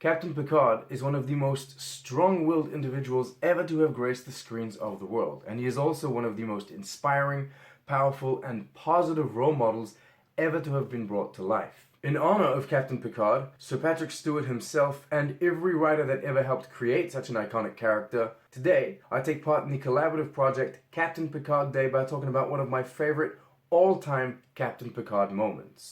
Captain Picard is one of the most strong-willed individuals ever to have graced the screens of the world, and he is also one of the most inspiring, powerful, and positive role models ever to have been brought to life. In honor of Captain Picard, Sir Patrick Stewart himself, and every writer that ever helped create such an iconic character, today I take part in the collaborative project Captain Picard Day by talking about one of my favorite all-time Captain Picard moments.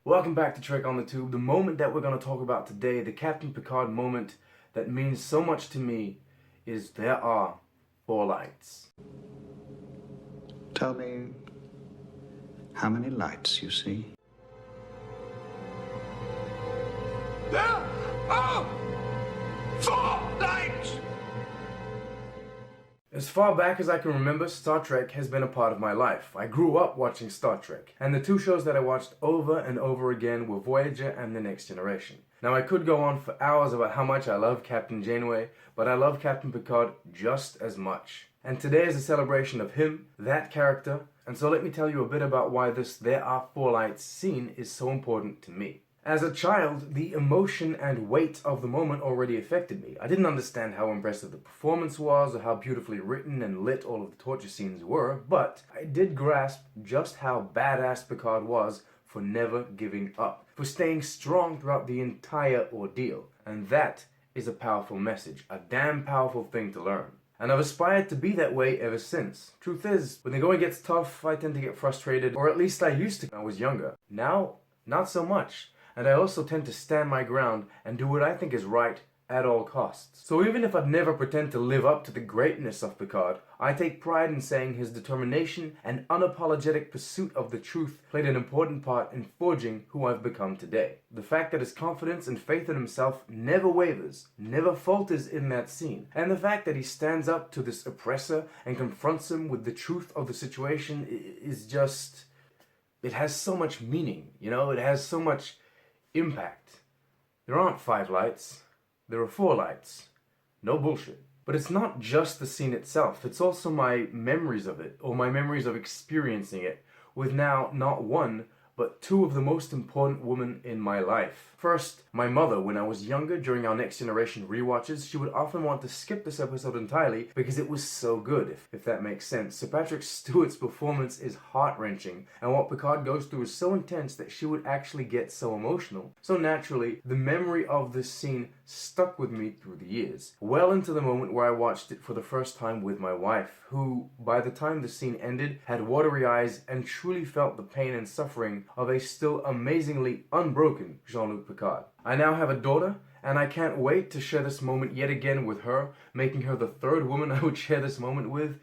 Welcome back to Trek on the Tube. The moment that we're going to talk about today, the Captain Picard moment that means so much to me, is there are 4 lights. Tell me how many lights you see. There are 4 lights! As far back as I can remember, Star Trek has been a part of my life. I grew up watching Star Trek, and the 2 shows that I watched over and over again were Voyager and The Next Generation. Now I could go on for hours about how much I love Captain Janeway, but I love Captain Picard just as much. And today is a celebration of him, that character, and so let me tell you a bit about why this There Are 4 Lights scene is so important to me. As a child, the emotion and weight of the moment already affected me. I didn't understand how impressive the performance was or how beautifully written and lit all of the torture scenes were, but I did grasp just how badass Picard was for never giving up, for staying strong throughout the entire ordeal. And that is a powerful message, a damn powerful thing to learn. And I've aspired to be that way ever since. Truth is, when the going gets tough, I tend to get frustrated, or at least I used to when I was younger. Now, not so much. And I also tend to stand my ground and do what I think is right at all costs. So even if I'd never pretend to live up to the greatness of Picard, I take pride in saying his determination and unapologetic pursuit of the truth played an important part in forging who I've become today. The fact that his confidence and faith in himself never wavers, never falters in that scene, and the fact that he stands up to this oppressor and confronts him with the truth of the situation is just... it has so much meaning, you know? It has so much impact. There aren't 5 lights. There are 4 lights. No bullshit. But it's not just the scene itself, it's also my memories of it, or my memories of experiencing it, with now not 1, but 2 of the most important women in my life. First, my mother. When I was younger, during our Next Generation rewatches, she would often want to skip this episode entirely because it was so good, if that makes sense. Sir Patrick Stewart's performance is heart-wrenching, and what Picard goes through is so intense that she would actually get so emotional. So naturally, the memory of this scene stuck with me through the years, well into the moment where I watched it for the first time with my wife, who, by the time the scene ended, had watery eyes and truly felt the pain and suffering of a still amazingly unbroken Jean-Luc Picard. I now have a daughter, and I can't wait to share this moment yet again with her, making her the 3rd woman I would share this moment with.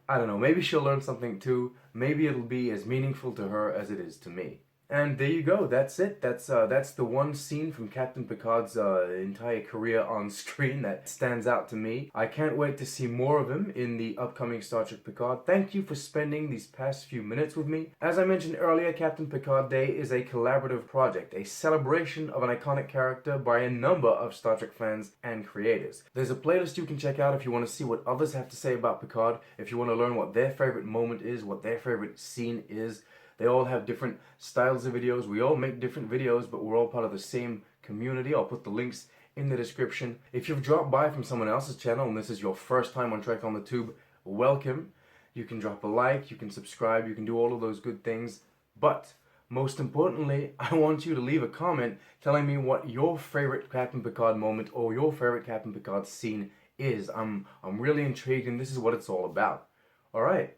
I don't know, maybe she'll learn something too, maybe it'll be as meaningful to her as it is to me. And there you go, that's it. That's the one scene from Captain Picard's entire career on screen that stands out to me. I can't wait to see more of him in the upcoming Star Trek Picard. Thank you for spending these past few minutes with me. As I mentioned earlier, Captain Picard Day is a collaborative project, a celebration of an iconic character by a number of Star Trek fans and creators. There's a playlist you can check out if you want to see what others have to say about Picard, if you want to learn what their favorite moment is, what their favorite scene is. They all have different styles of videos. We all make different videos, but we're all part of the same community. I'll put the links in the description. If you've dropped by from someone else's channel and this is your first time on Trek on the Tube, welcome. You can drop a like, you can subscribe, you can do all of those good things. But most importantly, I want you to leave a comment telling me what your favorite Captain Picard moment or your favorite Captain Picard scene is. I'm really intrigued, and this is what it's all about. All right.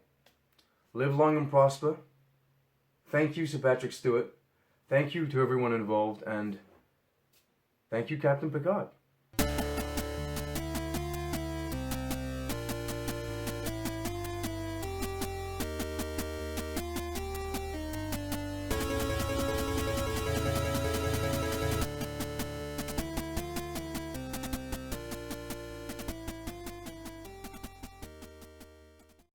Live long and prosper. Thank you, Sir Patrick Stewart. Thank you to everyone involved, and thank you, Captain Picard.